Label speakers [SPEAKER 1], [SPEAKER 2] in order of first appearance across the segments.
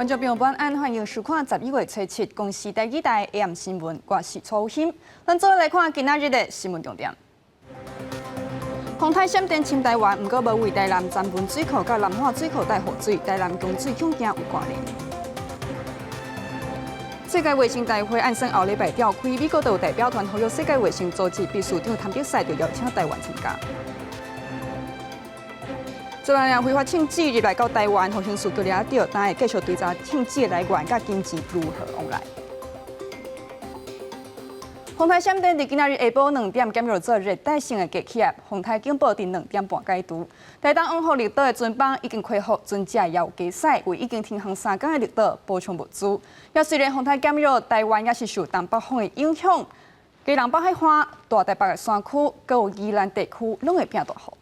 [SPEAKER 1] 观众朋友们，欢迎收看11月初7公视第2台 AM 新闻，我是曹欣。咱做来看今仔日的新闻重点。洪台闪电侵台湾，不过无为台南詹文水库甲南化水库带洪水，台南供水恐惊有关联。世界卫生大会按算后礼拜召开，美国就有代表团呼吁世界卫生组织秘书长谭德赛就邀请台湾参加。昨日非法枪支入来到台湾，互刑事局抓到，但会继续追查枪支的来源甲金钱如何往来。洪台闪电伫今仔日下晡2点减弱做热带性的低气压，洪台警报伫2点半解除。台东往复绿岛的船帮已经恢复船只也有加驶，为已经停航3天的绿岛补充物资。也虽然洪台减弱，台湾也是受东北风的影响，基隆北海岸、大台北的山区，佮有宜兰地区拢会变大雨。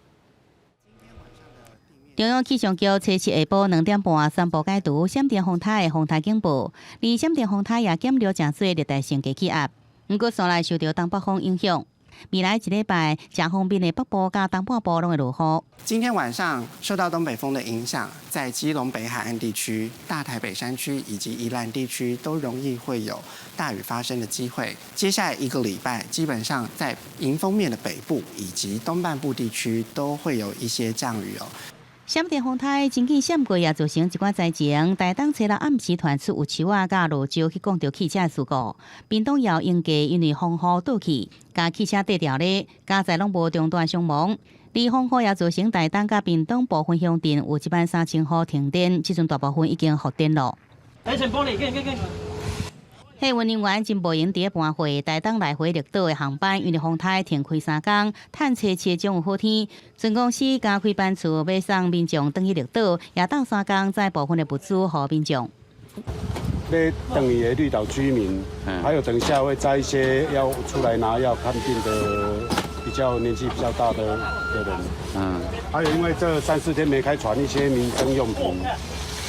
[SPEAKER 2] 中央气象局初7下晡2点半宣布解除闪电风台的风台警报，而闪电风台也减弱真侪热带性低气压。不过，山内受到东北风影响，未来一礼拜，正方面的北部甲东半部拢会落雨。
[SPEAKER 3] 今天晚上受到东北风的影响，在基隆北海岸地区、大台北山区以及宜兰地区都容易会有大雨发生的机会。接下来1个礼拜，基本上在迎风面的北部以及东半部地区都会有一些降雨哦。
[SPEAKER 2] 闪电风台真紧闪过，也造成一寡灾情。台东初六暗时传出有树仔甲路桥去撞到汽车的事故，屏东也应价因为风雨倒去，甲汽车跌掉咧，加载拢无中断伤亡。而风雨也造成台东甲屏东部分乡镇有1万3000户停电，即阵大部分已经复电了。客运人员真无闲伫咧搬货，台东来回绿岛的航班因为风台停开3天，趁初7将有好天，船公司加开班次要送民众转去绿岛，也等3天载部分的物资予民众。
[SPEAKER 4] 要等于的绿岛居民，还有等一下会载一些要出来拿药看病的比较年纪比较大的人，还有因为这3、4天没开船，一些民生用品。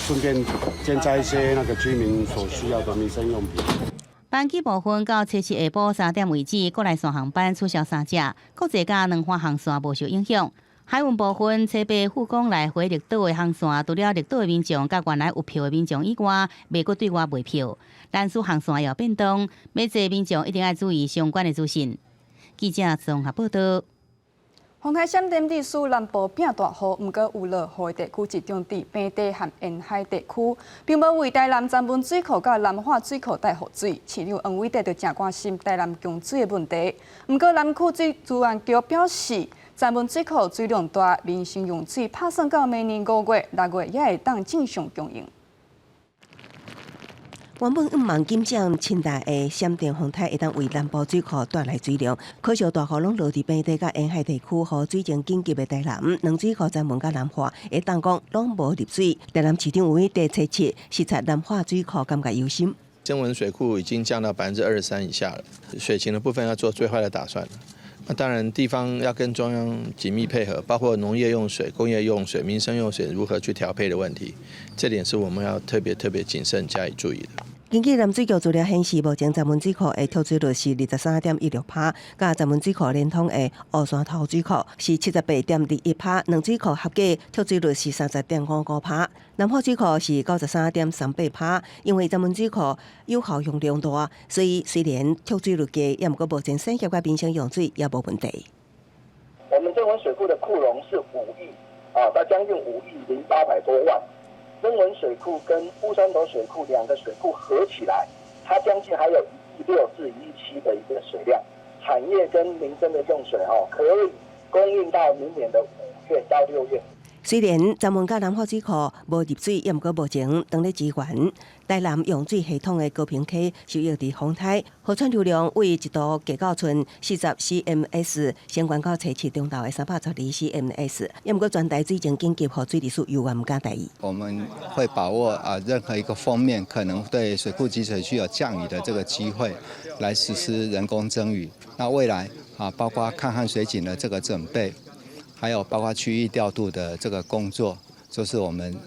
[SPEAKER 4] 顺便兼载一些那个居民所需要的民生用品。
[SPEAKER 2] 班机部分到初7下晡3点为止，国内线航班取消3只，国际甲两岸航线无受影响。海运部分，初8富港来回绿岛的航线，除了绿岛的民众甲原来有票的民众以外，袂阁对外卖票。咱属航线也有变动，要坐民众一定要注意相关的资讯。记者综合报道。
[SPEAKER 1] 洪台闪电地区南部变大雨，不过有落雨的地区集中伫平地和沿海地区，并无为台南詹文水库甲南化水库带雨水，市长黄伟德就正关心台南供水的问题。不过南区水资源局表示，詹文水库水量大，民生用水打算到明年5月、6月也会当正常供应。
[SPEAKER 5] 原本5万斤这清大的闪电风台会当为南部水库带来水量，可惜大雨拢落伫平地甲沿海地区，和水情紧急的台南两水库詹文甲南化，会当讲拢无入水。台南市长为第初7视察南化水库，感觉忧心。
[SPEAKER 6] 曾文水库已经降到23%以下了，水情的部分要做最坏的打算了。那当然，地方要跟中央紧密配合，包括农业用水、工业用水、民生用水如何去调配的问题，这点是我们要特别谨慎加以注意的。
[SPEAKER 5] 根据南水局资料显示，目前詹文水库的透水率是23.16%，甲詹文水库连通的乌山头水库是78.21%，两水库合计透水率是30.55%，南化水库是93.38%。因为詹文水库有效用量大，所以虽然透水率低，也毋过目前产业甲民生用水也无问题。
[SPEAKER 7] 我们曾文水库的库容是5亿到将近5亿0800多万。曾文水库跟乌山头水库2个水库合起来，它将近还有1亿6至1亿7的一个水量，产业跟民生的用水可以供应到明年的5月到6月。
[SPEAKER 5] 虽然詹文甲南化水库无入水，也毋过目前当咧支援台南用水系统的高屏溪受益伫风台，河川流量为一度计到村40 cms， 升悬到初7中昼的312 cms， 也毋过全台水情紧急，和水利署有唔敢大意。
[SPEAKER 8] 我们会把握任何一个封面可能对水库集水区有降雨的这个机会，来实施人工增雨。那未来包括抗旱水井的这个准备。还有包括区域调度的这个工作，就是我们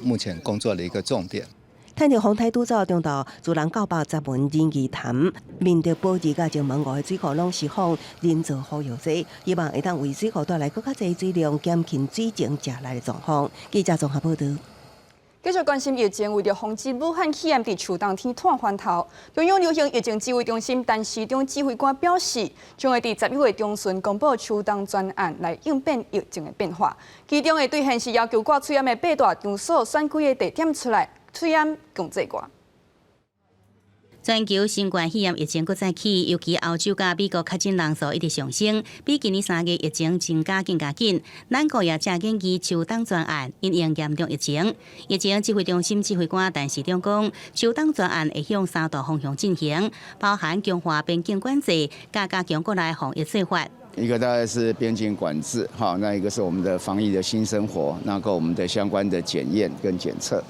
[SPEAKER 8] 目前工作的一个重点。
[SPEAKER 5] 趁着风台拄走中昼，自然到北10文仁义潭，面对保持甲前门外的水库拢释放，人造雨又多，希望会当为水库带来更较侪水量，减轻水情食来的状况。记者综合报道。
[SPEAKER 1] 继续关心疫情，为着防止武汉肺炎伫秋冬天探翻头，中央流行疫情指挥中心陈时中指挥官表示，将会伫11月中旬公布秋冬专案来应变疫情的变化，其中会对现时要求挂喙炎的8大场所选几个地点出来，喙炎共制挂。
[SPEAKER 2] 全球新冠肺炎疫情搁再起，尤其欧洲甲美国确诊人数一直上升，比今年3月疫情增加更加紧。咱国也正建议秋冬专案因应严重疫情。疫情指挥中心指挥官陈时中讲，秋冬专案会向3大方向进行，包含强化边境管制，加强国内防疫做法。
[SPEAKER 9] 一个大概是边境管制，好，那一个是我们的防疫的新生活，那个我们的相关的检验跟检测。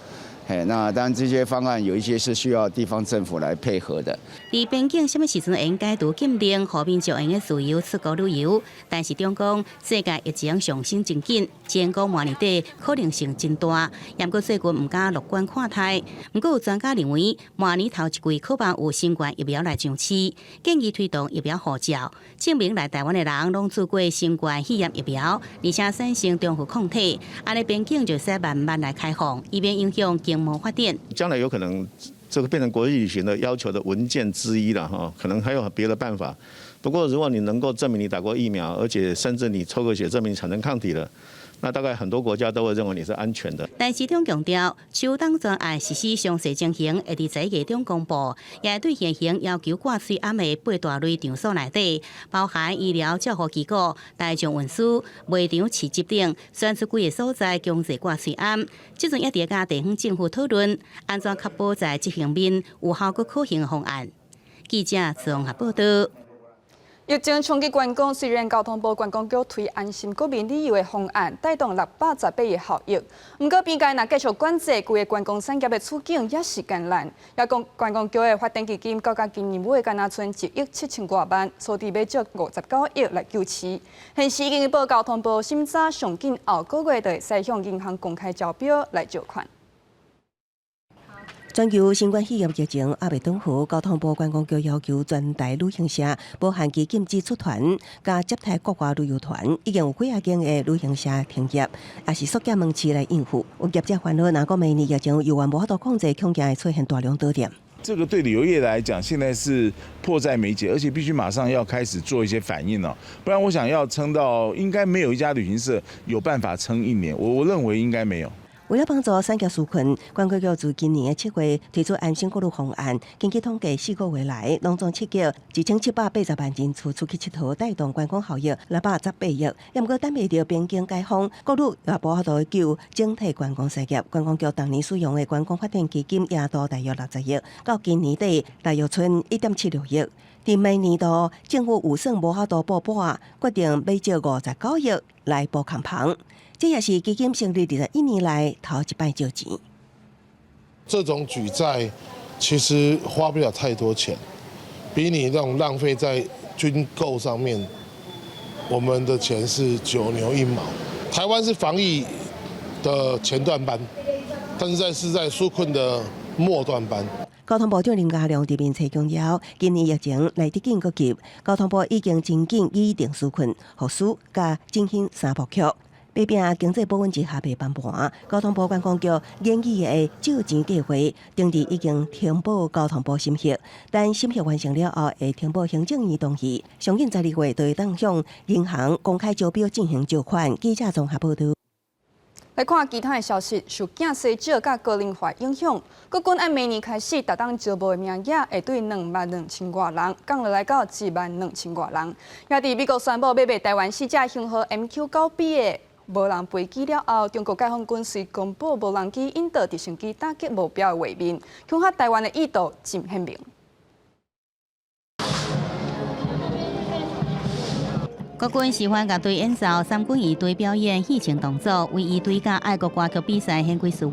[SPEAKER 9] 那当然，这些方案有一些是需要地方政府来配合的。
[SPEAKER 2] 伫边境什么时阵应解除禁令，互民众用自由出国旅游？但是中讲，世界疫情上升真紧，前讲明年底可能性真大，也过最近唔敢乐观看待。不过有专家认为，明年头一季可望有新冠疫苗来上市，建议推动疫苗护照，证明来台湾的人拢做过新冠肺炎疫苗，而且产生中和抗体，安尼边境就使慢慢来开放，以免影响经贸发展。
[SPEAKER 10] 将来有可能这个变成国际旅行的要求的文件之一了哈，可能还有别的办法。不过如果你能够证明你打过疫苗，而且甚至你抽个血证明你产生抗体了，那大概很多国家都会认为你是安全的。
[SPEAKER 2] 陈时中强调，秋冬专案实施详细情形会伫11月中公布，也会对现行要求挂喙炎的8大类场所内底，包含医疗照护机构、大众运输、卖场、市集等，选出几个所在强制挂喙炎。即阵也伫甲地方政府讨论，安怎确保在执行面有效果可行的方案。记者综合报道。
[SPEAKER 1] 疫情冲击观光，虽然交通部观光局推安心国民旅游的方案，带动618的效益，不过边界若继续管制，规个观光产业的处境也是艰难。也讲观光局的发展基金，到今年尾敢若剩1亿7千多万，所以要借59亿来救市。现时已经报交通部审查上紧后个月就会使向银行公开招标来借款。
[SPEAKER 5] 全球新冠肺炎疫情还未顿伏，交通部观光局要求全台旅行社，包含其禁止出团、加接待国外旅游团，已经有几啊间的旅行社停业，也是缩减门市来应付。有业者烦恼，若个明年疫情又完无法度控制，恐惊会出现大量倒店。
[SPEAKER 11] 这个对旅游业来讲，现在是迫在眉睫，而且必须马上要开始做一些反应了，不然我想要撑到，应该没有一家旅行社有办法撑1年，我认为应该没有。
[SPEAKER 5] 为了帮助产业纾困，观光局自今年的7月推出安心国旅方案，根据统计4个月来，拢总刺激1780万人次出去佚佗，带动观光效益618亿。也毋过等未到边境解封，国旅也无法度救整体观光产业。观光局当年使用的观光发展基金也多大约60亿，到今年底大约剩1.76亿。伫明年度，政府有算无法度补半，决定要借59亿来补空棚。这也是基金成立21年来头一摆借钱。
[SPEAKER 12] 这种举债其实花不了太多钱，比你那种浪费在军购上面，我们的钱是9牛1毛。台湾是防疫的前段班，但是在纾困的末段班。
[SPEAKER 5] 交通部长林佳龙伫面册强调，今年疫情来得紧搁急，交通部已经真紧拟定纾困、护纾甲振兴3部曲。北平经济保温之下被翻盘，交通部观光局建议的借钱计划，定期已经停报交通部审核，但审核完成了后，会停报行政院同意，上紧12月就会当向银行公开招标进行借款。记者综合报道。
[SPEAKER 1] 来看其他的消息，受境西少甲高龄化影响，国军按明年开始，逐档招募的名额会对22000多人降落来到12000多人。也伫美国宣布要卖台湾4架型号 MQ-9B 的无人飞机了后，中国解放军遂公布无人机引导直升机打击目标的画面，恐吓台湾的意图真鲜明。
[SPEAKER 2] 国军喜欢甲队演奏三军仪队表演戏情动作，为仪队甲爱国歌曲比赛献几事务。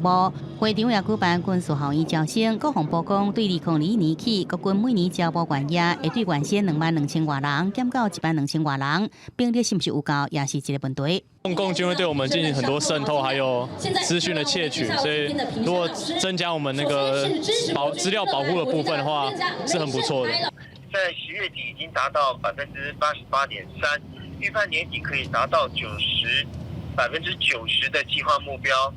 [SPEAKER 2] 会场也举办军事校园招生，国防部讲对2021年起，国军每年招募员也会对原先22000多人减到12000多人，兵力是不是有够，也是一个问题。
[SPEAKER 13] 中共军会对我们进行很多渗透，还有资讯的窃取，所以如果增加我们那个资料保护的部分的话，是很不错的。
[SPEAKER 14] 在10月底已经达到88.3%，预判年底可以达到90%的计划目标。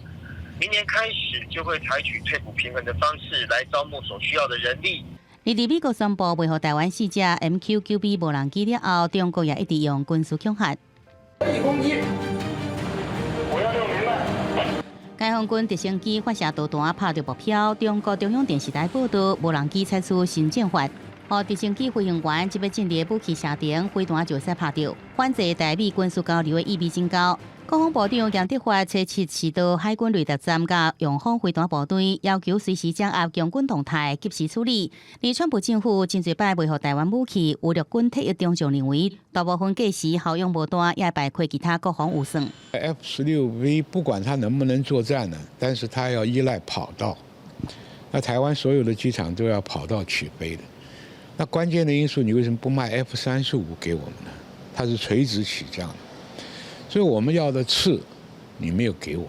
[SPEAKER 14] 明年开始就会采取退补平衡的方式来招募所需要的人力。
[SPEAKER 2] 而伫美国宣布袂予台湾试射 MQ-9B 无人机了后，中国也一直用军事恐吓。解放军直升机发射导弹拍到目标，中国中央电视台报道，无人机采取新战法，互直升机飞行员即要进入武器射程，飞弹就使拍到，反制台美军事交流的意味增高。国防部长杨德发初7视到海军雷达站甲用方飞弹部队，要求随时掌握共军动态，及时处理。而川普政府真侪摆袂予台湾武器，有陆军退役中将认为，大部分届时效用无大，也摆亏其他国防预算。
[SPEAKER 15] F-16V 不管它能不能作战呢，但是它要依赖跑道。那台湾所有的机场都要跑道起飞的。那关键的因素，你为什么不卖 F-35给我们呢？它是垂直起降的。所以我们要的次，你没有给我。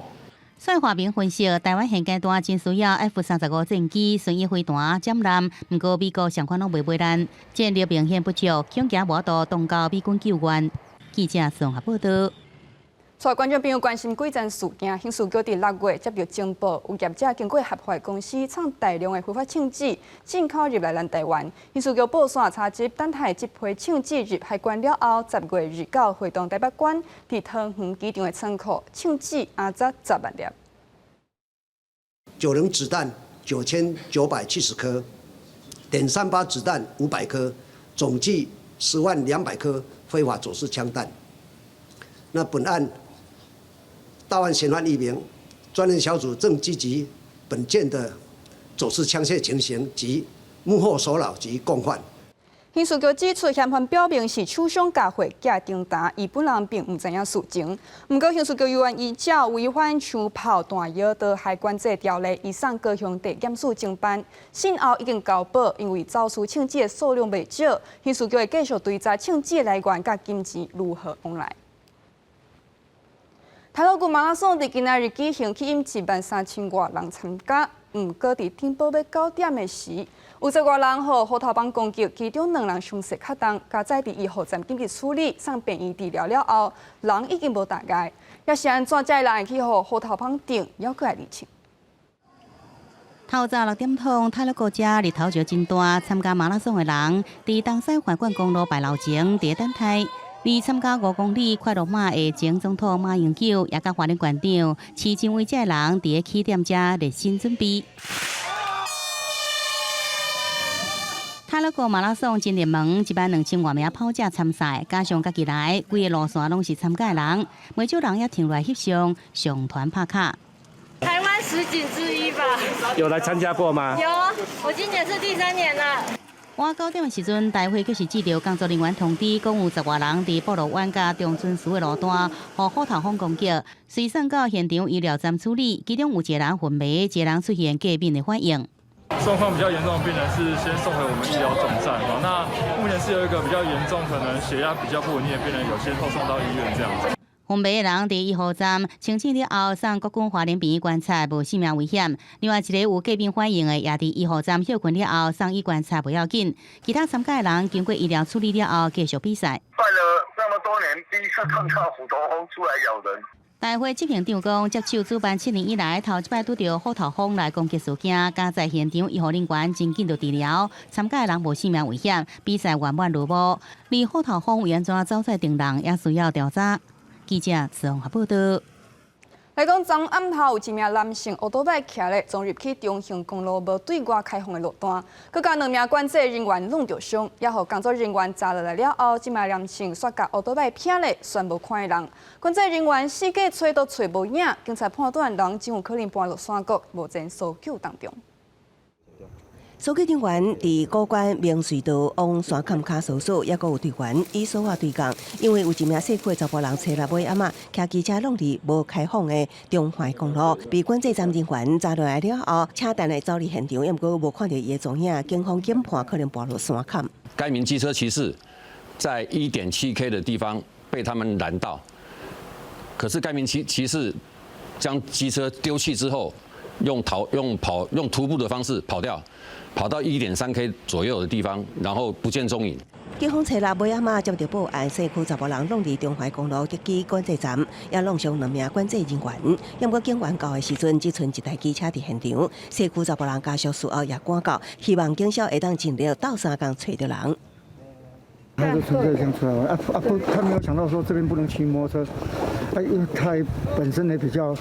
[SPEAKER 2] 蔡华明分析，台湾现阶段真需要 F-35战机、旋翼飞弹、战舰，不过美国相关拢袂买单，战力明显不足，恐惊无度动到美军救援。记者综合报道。
[SPEAKER 1] 在观众朋友关心几件事件，刑事局伫6月接到情报，有业者经过合法公司创大量的非法枪支进口入来咱台湾。刑事局报线查缉，等待这批枪支入海关了后，10月29会动台北关伫桃园机场的仓库，枪支压值10万粒。
[SPEAKER 16] 9人子弹9970颗，点38子弹500颗，总计10.2万颗非法走私枪弹。那本案到案嫌犯1名，专案小组正积极本件的走私枪械情形及幕后首脑及共犯。
[SPEAKER 1] 刑事局指出，嫌犯表明是手上交货假订单，伊本人并唔知影事情。不过，刑事局有关依照违反枪炮弹药到海关这条例，移送高雄地检署侦办。信后已经交保，因为走私枪支的数量未少，刑事局会继续追查枪支的来源甲金钱如何往来。台北古马拉松伫今仔日举行，吸引73000多人参加。不过伫天报要9点的时，有10多人互虎头帮攻击，其中2人伤势较重，加在伫1号站紧急处理，送便医治疗了后，人已经无大碍。也是安怎这人会去互虎头帮顶，要过来厘清。
[SPEAKER 2] 透早6点钟，泰勒国家日头就真大，参加马拉松的人伫东西环冠公路牌楼前伫等待。为参加5公里快乐马的前总统马英九，也甲花莲县长市政委这人伫起点遮热身准备。泰勒国马拉松真热门，一万2000多名跑者参赛，加上家己来，规个路线拢是参加的人，袂少人也停落来翕相，上团拍卡。
[SPEAKER 17] 台湾10景之一吧。
[SPEAKER 18] 有来参加过吗？
[SPEAKER 17] 有，我今年是第3年了。
[SPEAKER 2] 晚9点的时阵，大会就是接到工作人员通知，讲有10多人伫布洛湾甲中春树的路段，互虎头蜂攻击，随送到现场医疗站处理。其中有1人昏迷，1人出现过敏的反应。
[SPEAKER 19] 状况比较严重的病人是先送回我们医疗总站，那目前是有一个比较严重，可能血压比较不稳定的病人，有先后送到医院这样子。
[SPEAKER 2] 昏迷的人伫1号站清醒了后，送国军花莲病院观察，无性命危险。另外一个有过敏反应的，也伫1号站休困了后，送医观察不要紧。其他参加的人经过医疗处理了后，继续比赛。
[SPEAKER 14] 办了这么多年，第一次看到虎头蜂出来咬人。
[SPEAKER 2] 大会执行长讲，接手主办7年以来，头一摆拄到虎头蜂来攻击事件，加在现场医护人员真紧就治疗，参加的人无性命危险，比赛圆满如无。而虎头蜂安怎走在定人，也需要调查。记者综合报道。
[SPEAKER 1] 来讲，昨暗头有1名男性奥多麦骑咧撞入去中兴公路无对外开放的路段，佮甲2名管制人员弄着伤，也互工作人员查落来了后，这名男性煞甲奥多麦拼咧，全无看的人。管制人员四界找都找无影，警察判断人真有可能搬落山谷，目前搜救当中。
[SPEAKER 5] 搜救人员伫古关明隧道往山坎卡搜索，也阁有队员以手瓦对讲，因为有1名细块查甫人找来尾暗仔，骑机车弄伫无开放的中环公路，被管制站人员查落来了后，车单来走离现场，也毋过无看到伊的踪影，警方检判可能爬落山坎。
[SPEAKER 20] 该名机车骑士在1.7K 的地方被他们拦到，可是该名骑士将机车丢弃之后，用徒步的方式跑掉。跑到1.3K 左右的地方，然后不见踪影。
[SPEAKER 5] 警方查落尾仔马接到报案，西区10个人弄伫中华公路特机管制站，也弄伤2名管制人员。因过警员到的时阵，只剩一台机车伫现场。西区10个人家属事后也赶到，希望警消会当尽力斗3天找到人。
[SPEAKER 21] 他就纯粹想出来玩不，他没有想到说这边不能骑摩托车，因为他本身也比较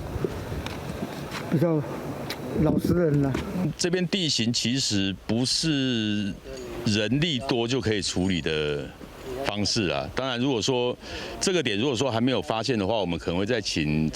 [SPEAKER 21] 老实人了。
[SPEAKER 22] 这边地形其实不是人力多就可以处理的方式啊。当然，如果说这个点如果说还没有发现的话，我们可能会再寻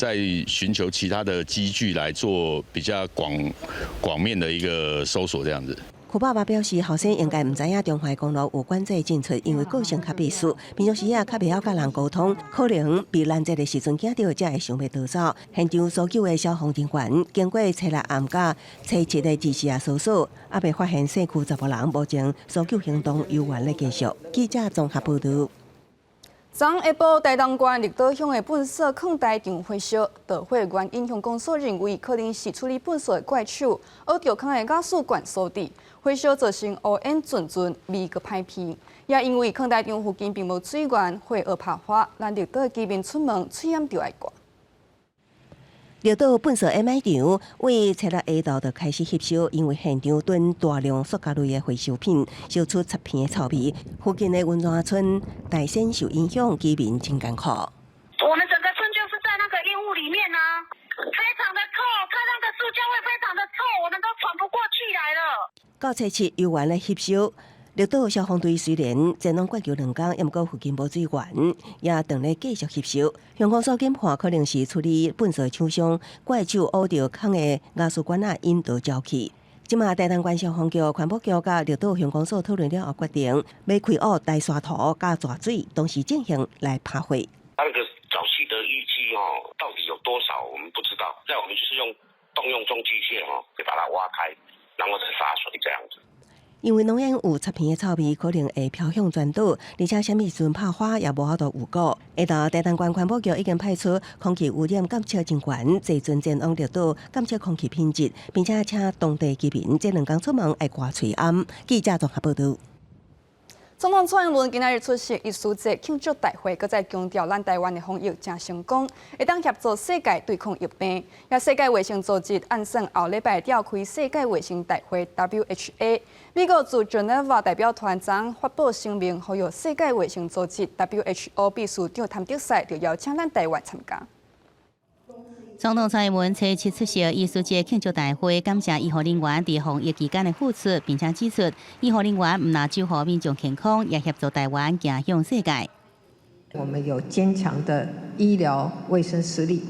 [SPEAKER 22] 求其他的机具来做比较广面的一个搜索这样子。
[SPEAKER 5] 库爸爸表示，后生应该唔知影中华公路有管制进出，因为个性较秘书，平常时较袂晓甲人沟通，可能被拦截的时阵惊到，才会想要逃走。现场搜救的消防人员经过初6暗甲初7的及时也搜索，也未发现西区10个人。目前搜救行动由原咧继续。记者综合报道。
[SPEAKER 1] 昨下晡，台东县绿岛乡的粪扫坑台场火烧，导火原因向公所认为可能是处理粪扫的怪手，而着坑的瓦斯管所伫。火烧造成乌烟皴皴，味阁歹闻。也因为坑台场附近并无水源，火而爆发，咱绿岛的居民出门嘴烟就爱挂。
[SPEAKER 5] 绿岛粪扫 MI 场为初6下昼就开始吸收，因为现场囤大量塑胶类的回收品，烧出插片的臭味。附近的温泉村大仙受影响，居民真艰苦。
[SPEAKER 17] 我们整个村就是在那个烟雾里面啊，非常的臭，它那个塑胶味非常的臭，我们都喘不过气来了。
[SPEAKER 5] 到初7又原来吸收。绿岛消防队虽然前往灌救2天，也毋过附近无水源，也等咧继续吸收。香港所检判可能是处理粪扫厂商怪手挖着坑的瓦斯管引导沼气。即马台东县消防局、环保局甲绿岛乡公所讨论了后，决定要开挖大沙土加抓水，同时进行来拍火。
[SPEAKER 23] 那个沼气的淤积到底有多少，我们不知道。那我们就是动用重机械就把它挖开，然后再洒水这样子。
[SPEAKER 5] 因为浓烟有插片的臭味，可能会飘向全岛，而且什么时阵拍火也无法度预估。下昼台东县环保局已经派出空气污染监测人员，坐船前往绿岛监测空气品质，并且请当地居民这2天出门爱挂嘴烟。记者综合报道。
[SPEAKER 1] 总统蔡英文今日出席艺术节庆祝大会，搁再强调咱台湾的防疫真成功，会当协助世界对抗疫病。也世界卫生组织按算后礼拜召开世界卫生大会 （WHA）。美国驻 Geneva 代表团昨发布声明，呼吁世界卫生组织 （WHO） 秘书长谭德赛就邀请咱台湾参加。
[SPEAKER 2] 总统蔡英文初7出席艺术节庆祝大会，感谢医护人员在防疫期间的付出，并且指出，医护人员唔但守护民众健康，也协助台湾走向世界。
[SPEAKER 24] 我们有坚强的医疗卫生实力。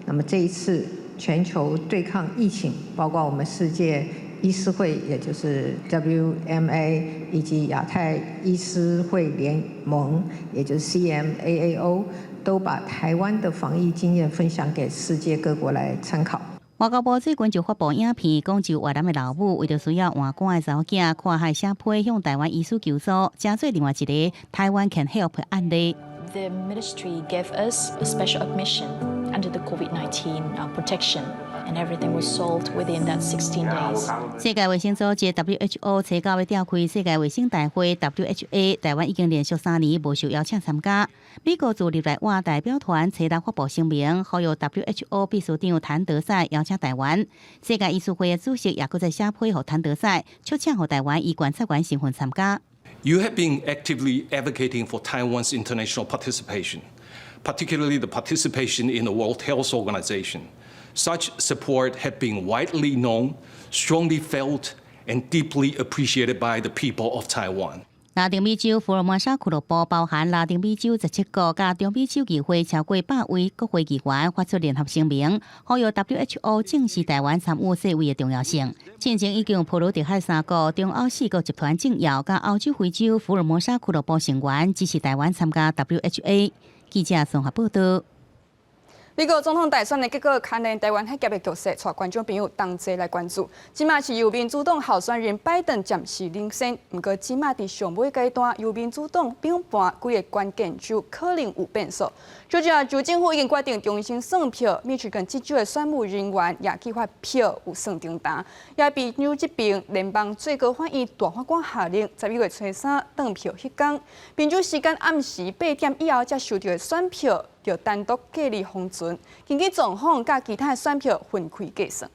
[SPEAKER 24] 那么这一次全球对抗疫情，包括我们世界医师会，也就是 WMA， 以及亚太医师会联盟，也就是 CMAAO。都把台湾的防疫经验分享给世界各国来参考。
[SPEAKER 2] 外交部最近就发布影片，讲就越南的老母为着需要换肝的查某囝，看海写批向台湾医师求助，加做另外一个台湾 Can Help 案例。
[SPEAKER 25] The ministry gave us a special admission under the COVID-19 protection, and everything was solved within that 16 days.
[SPEAKER 2] 世界卫生组织 WHO 初9要召开世界卫生大会 WHA， 台湾已经连续3年无受邀请参加。美国驻日内瓦代表团初6发布声明，呼吁 WHO 秘书长谭德赛邀请台湾。世界医术会的主席也搁在写批予谭德赛，促请予台湾以观察员身份参加。
[SPEAKER 26] You have been actively advocating for Taiwan's international participation, particularly the participation in the World Health Organization. Such support has been widely known, strongly felt, and deeply appreciated by the people of Taiwan.
[SPEAKER 2] 拉丁美洲福尔摩沙俱乐部包含拉丁美洲17个加中美洲议会超过100位国会议员发出联合声明，呼吁 WHO 正视台湾参与世卫的重要性。进前已经普鲁迪海3个、中欧4个集团政要加欧洲、非洲福尔摩沙俱乐部成员支持台湾参加 WHA。记者综合报道。
[SPEAKER 1] 美国总统大选的结果，牵连台湾海峡的局势，带观众朋友同齐来关注。即马是由民主党候选人拜登暂时领先，不过即马伫上尾阶段，由民主党并盘几个关键州可能有变数。就像州政府已经决定重新算票，密切跟这州的选务人员也计划票有算定单，也比纽这边联邦最高法院大法官下令11月初3当票迄天，平均时间暗时8点以后才收到的选票。就单独隔离封存，经过总统甲其他选票分开计算。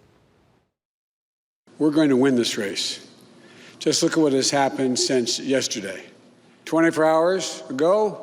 [SPEAKER 3] We're going to win this race. Just look at what has happened since yesterday. 24 hours ago,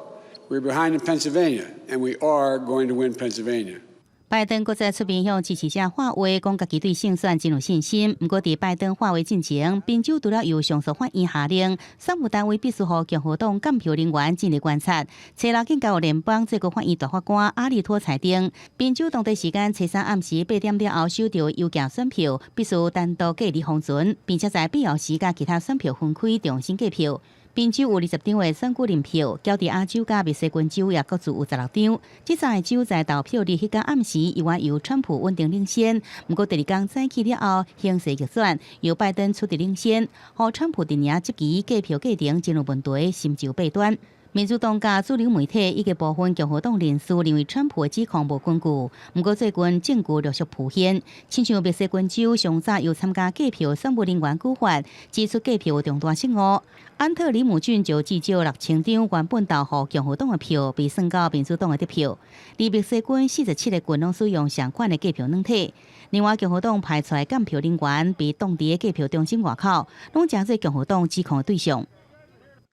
[SPEAKER 3] we were behind in Pennsylvania, and we are going to win Pennsylvania.
[SPEAKER 2] 拜登搁再出面向支持者发话，讲家己对胜选真有信心。不过，伫拜登发话进前，宾州除了由上诉法院下令，选务单位必须予共和党监票人员进入观察。初六更交由联邦最高法院大法官阿利托裁定，宾州当地时间初3暗时8点了后收到邮件选票，必须单独隔离封存，并且在必要时甲其他选票分开重新计票。宾州有20张的选举人票，交伫亚州甲密西根州也各自有16张。这三个州在投票日迄天暗时，依然由川普稳定领先。不过第二天早起了后，形势逆转，由拜登出伫领先，互川普伫领即期计票过程进入问题，心就弊端。民主党甲主流媒体以及部分共和党人士认为川普的指控无根据，不过最近证据陆续浮现，亲像密西根州上早有参加计票选务人员举发，指出计票有重大失误。安特里姆郡就至少6000张原本投予共和党的票被算到民主党的得票，而密西根47个郡拢使用相款的计票软体。另外，共和党派出的监票人员被当地的计票中心外口，拢成做共和党指控的对象。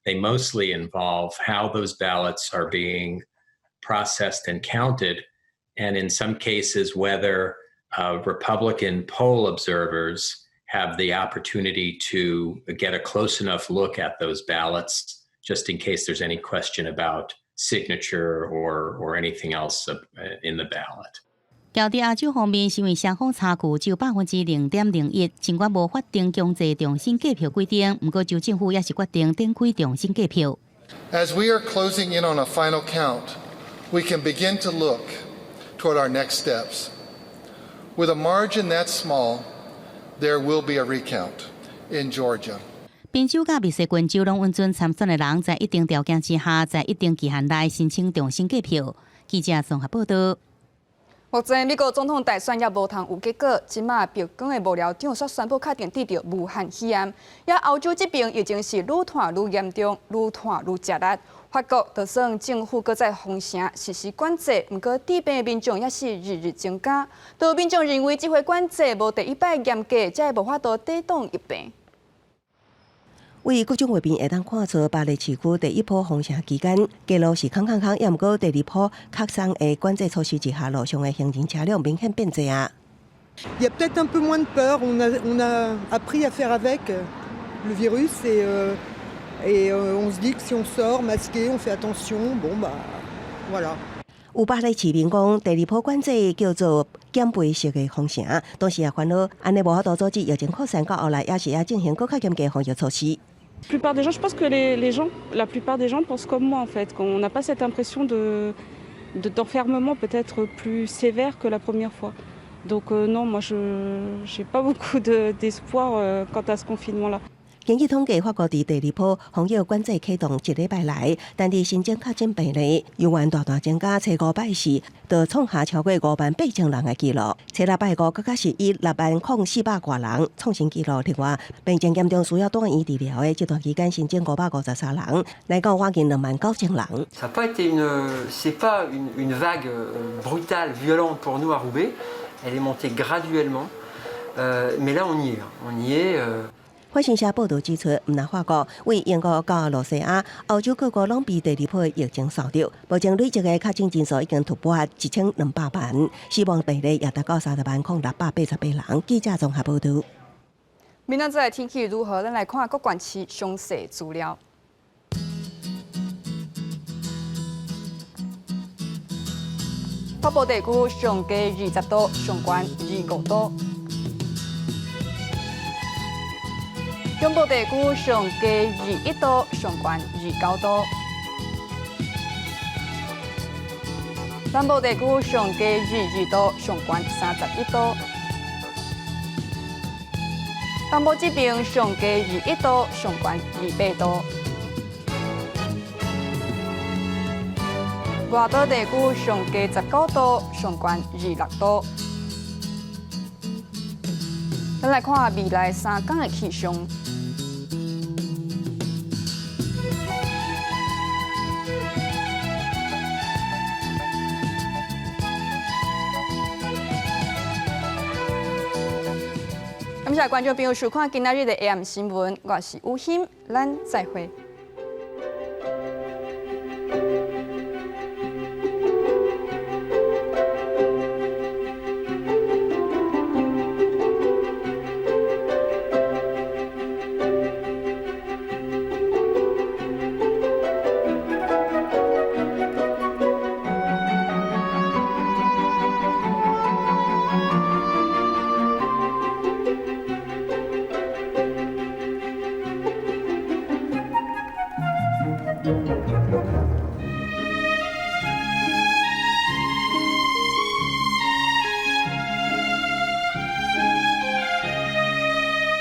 [SPEAKER 4] They mostly involve how those ballots are being processed and counted, and in some cases, whether Republican poll observers have the opportunity to get a close enough look at those ballots, just in case there's any question about signature or anything else in the ballot.
[SPEAKER 2] 交伫亚洲方面，是因为双方差距只有0.01%，尽管无法定强制重新计票规定，不过州政府也是决定展开重新计票。
[SPEAKER 6] As we are closing in on a final count, we can begin to look toward our next steps. With a margin that small, there will be a recount in Georgia.
[SPEAKER 2] 宾州甲密西根州拢允准参选的人在一定条件之下，在一定期限内申请重新计票。记者综合报道。
[SPEAKER 1] 目前美国总统大选也无通有结果，即马白宫的幕僚长却宣布确定得到武汉肺炎。也欧洲这边疫情是愈拖愈严重，愈拖愈吃力。法国就算政府搁在封城实施管制，不过治病的民众也是日日增加。有民众认为这回管制无第一摆严格，才会无法度抵挡疫病。
[SPEAKER 5] 为各种画面会当看出，巴黎市区第一波封城期间，街路是空，也毋过第二波扩松的管制措施之下，路上的行人车辆明显变多啊。
[SPEAKER 7] Il y a peut-être un peu moins de peur. On a appris à faire avec le virus et on se dit que si on sort masqué, on fait attention. Bon bah voilà.
[SPEAKER 5] 有巴黎市民讲，第二波管制叫做减肥式的封城，当时也烦恼安尼无法度阻止疫情扩散到后来，也是要进行更加严格防疫措施。
[SPEAKER 8] La plupart des gens, je pense que la plupart des gens pensent comme moi en fait, qu'on n'a pas cette impression d'enfermement peut-être plus sévère que la première fois. Donc non, moi je n'ai pas beaucoup d'espoir quant à ce confinement-là.
[SPEAKER 5] 根据统计，法国伫第二波防疫管制启动1礼拜来，但是新增确诊病例由原大增加，初5拜时就创下超过58000人的纪录。初6拜5更加是以60400多人创新纪录。另外，病情严重需要住院治疗的这段期间新增553人，来到接近29000人。
[SPEAKER 9] Ça n'a pas été c'est pas une vague brutale, violente pour nous à Roubaix. Elle est montée graduellement, mais là on y est.
[SPEAKER 5] 法新社报道指出，毋但法国，为英国到罗西亚，欧洲各国拢被第二波疫情扫掉。目前累积的确诊人数已经突破1200万，死亡病例也达到300688人。记者综合报道。
[SPEAKER 1] 明仔载天气如何？咱来看各县市详细资料。北部地区上低20度，上悬25度。中部地区上低21度，上悬29度。南部地区上低22度，上悬31度。东部这边上低21度，上悬28度。外岛地区上低19度，上悬26度。咱来看未来3天的气象。感谢观众朋友收看今仔日的 AM 新闻，我是吴昕，咱再会。